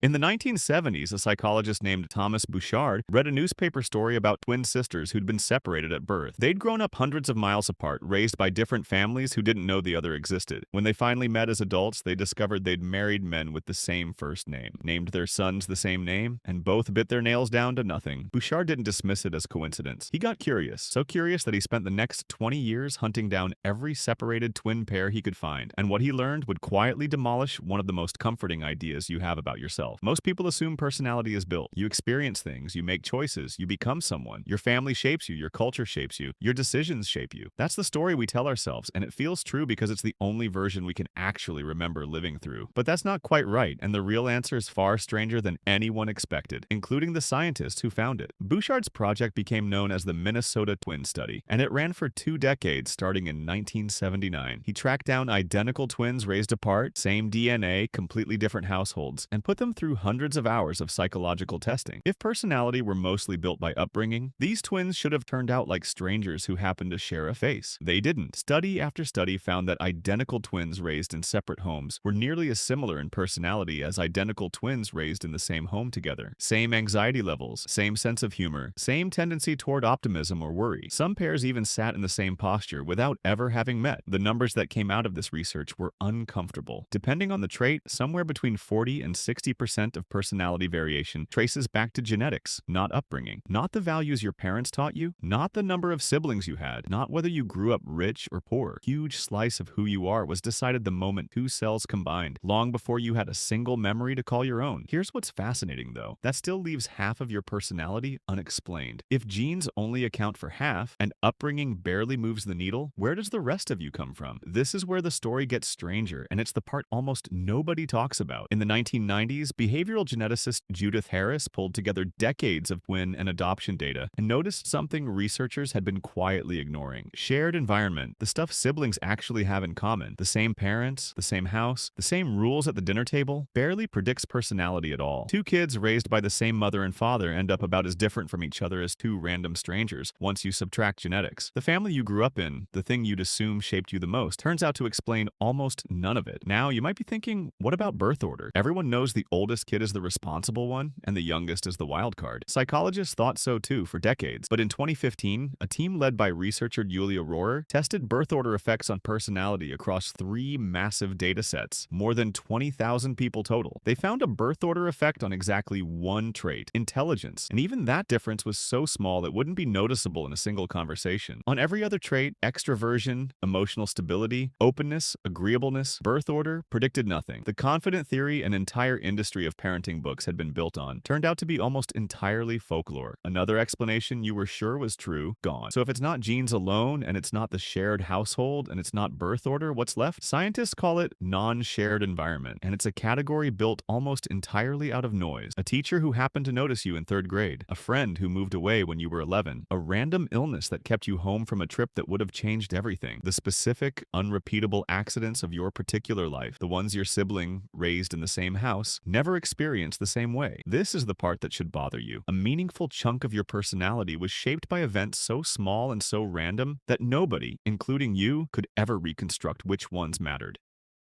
In the 1970s, a psychologist named Thomas Bouchard read a newspaper story about twin sisters who'd been separated at birth. They'd grown up hundreds of miles apart, raised by different families who didn't know the other existed. When they finally met as adults, they discovered they'd married men with the same first name, named their sons the same name, and both bit their nails down to nothing. Bouchard didn't dismiss it as coincidence. He got curious, so curious that he spent the next 20 years hunting down every separated twin pair he could find, and what he learned would quietly demolish one of the most comforting ideas you have about yourself. Most people assume personality is built. You experience things, you make choices, you become someone. Your family shapes you, your culture shapes you, your decisions shape you. That's the story we tell ourselves, and it feels true because it's the only version we can actually remember living through. But that's not quite right, and the real answer is far stranger than anyone expected, including the scientists who found it. Bouchard's project became known as the Minnesota Twin Study, and it ran for 2 decades starting in 1979. He tracked down identical twins raised apart, same DNA, completely different households, and put them through hundreds of hours of psychological testing. If personality were mostly built by upbringing, these twins should have turned out like strangers who happened to share a face. They didn't. Study after study found that identical twins raised in separate homes were nearly as similar in personality as identical twins raised in the same home together. Same anxiety levels, same sense of humor, same tendency toward optimism or worry. Some pairs even sat in the same posture without ever having met. The numbers that came out of this research were uncomfortable. Depending on the trait, somewhere between 40 and 60% of personality variation traces back to genetics, not upbringing. Not the values your parents taught you, not the number of siblings you had, not whether you grew up rich or poor. Huge slice of who you are was decided the moment 2 cells combined, long before you had a single memory to call your own. Here's what's fascinating though. That still leaves half of your personality unexplained. If genes only account for half, and upbringing barely moves the needle, where does the rest of you come from? This is where the story gets stranger, and it's the part almost nobody talks about. In the 1990s, behavioral geneticist Judith Harris pulled together decades of twin and adoption data and noticed something researchers had been quietly ignoring. Shared environment, the stuff siblings actually have in common, the same parents, the same house, the same rules at the dinner table, barely predicts personality at all. 2 kids raised by the same mother and father end up about as different from each other as 2 random strangers once you subtract genetics. The family you grew up in, the thing you'd assume shaped you the most, turns out to explain almost none of it. Now, you might be thinking, what about birth order? Everyone knows the oldest kid is the responsible one and the youngest is the wild card. Psychologists thought so too for decades, but in 2015, a team led by researcher Julia Rohrer tested birth order effects on personality across 3 massive data sets, more than 20,000 people total. They found a birth order effect on exactly 1 trait, intelligence, and even that difference was so small it wouldn't be noticeable in a single conversation. On every other trait, extroversion, emotional stability, openness, agreeableness, birth order, predicted nothing. The confident theory an entire industry of parenting books had been built on turned out to be almost entirely folklore. Another explanation you were sure was true, gone. So if it's not genes alone, and it's not the shared household, and it's not birth order, what's left? Scientists call it non-shared environment, and it's a category built almost entirely out of noise. A teacher who happened to notice you in 3rd grade, a friend who moved away when you were 11, a random illness that kept you home from a trip that would have changed everything. The specific, unrepeatable accidents of your particular life, the ones your sibling, raised in the same house, never experienced the same way. This is the part that should bother you. A meaningful chunk of your personality was shaped by events so small and so random that nobody, including you, could ever reconstruct which ones mattered.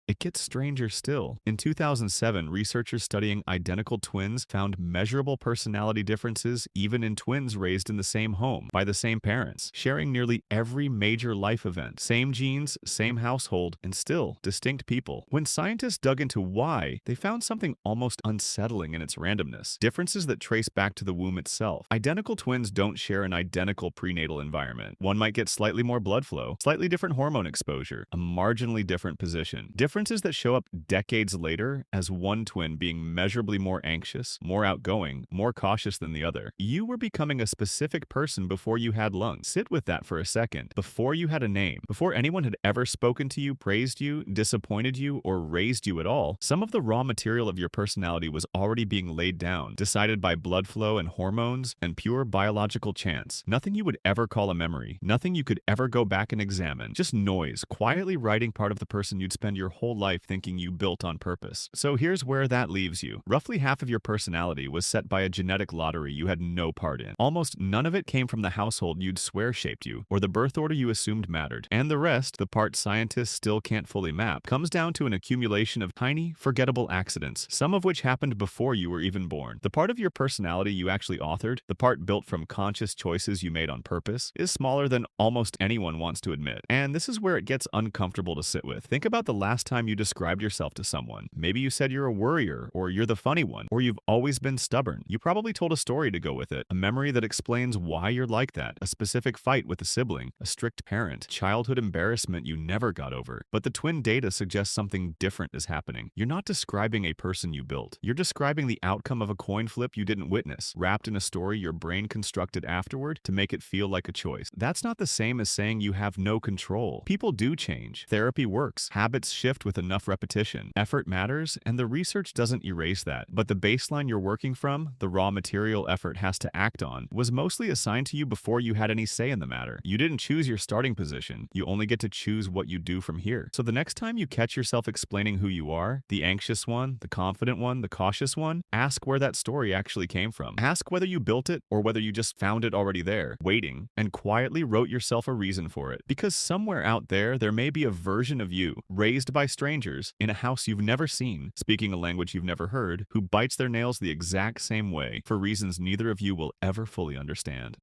It gets stranger still. In 2007, researchers studying identical twins found measurable personality differences even in twins raised in the same home by the same parents, sharing nearly every major life event. Same genes, same household, and still distinct people. When scientists dug into why, they found something almost unsettling in its randomness. Differences that trace back to the womb itself. Identical twins don't share an identical prenatal environment. One might get slightly more blood flow, slightly different hormone exposure, a marginally different position. Differences that show up decades later as one twin being measurably more anxious, more outgoing, more cautious than the other. You were becoming a specific person before you had lungs. Sit with that for a second. Before you had a name, before anyone had ever spoken to you, praised you, disappointed you, or raised you at all, some of the raw material of your personality was already being laid down, decided by blood flow and hormones and pure biological chance. Nothing you would ever call a memory, nothing you could ever go back and examine, just noise, quietly writing part of the person you'd spend your whole whole life thinking you built on purpose. So here's where that leaves you. Roughly half of your personality was set by a genetic lottery you had no part in. Almost none of it came from the household you'd swear shaped you, or the birth order you assumed mattered. And the rest, the part scientists still can't fully map, comes down to an accumulation of tiny, forgettable accidents, some of which happened before you were even born. The part of your personality you actually authored, the part built from conscious choices you made on purpose, is smaller than almost anyone wants to admit. And this is where it gets uncomfortable to sit with. Think about the last time you described yourself to someone. Maybe you said you're a worrier, or you're the funny one, or you've always been stubborn. You probably told a story to go with it, a memory that explains why you're like that, a specific fight with a sibling, a strict parent, childhood embarrassment you never got over. But the twin data suggests something different is happening. You're not describing a person you built. You're describing the outcome of a coin flip you didn't witness, wrapped in a story your brain constructed afterward to make it feel like a choice. That's not the same as saying you have no control. People do change. Therapy works. Habits shift with enough repetition. Effort matters, and the research doesn't erase that. But the baseline you're working from, the raw material effort has to act on, was mostly assigned to you before you had any say in the matter. You didn't choose your starting position. You only get to choose what you do from here. So the next time you catch yourself explaining who you are, the anxious one, the confident one, the cautious one, ask where that story actually came from. Ask whether you built it or whether you just found it already there, waiting, and quietly wrote yourself a reason for it. Because somewhere out there may be a version of you, raised by strangers, in a house you've never seen, speaking a language you've never heard, who bites their nails the exact same way, for reasons neither of you will ever fully understand.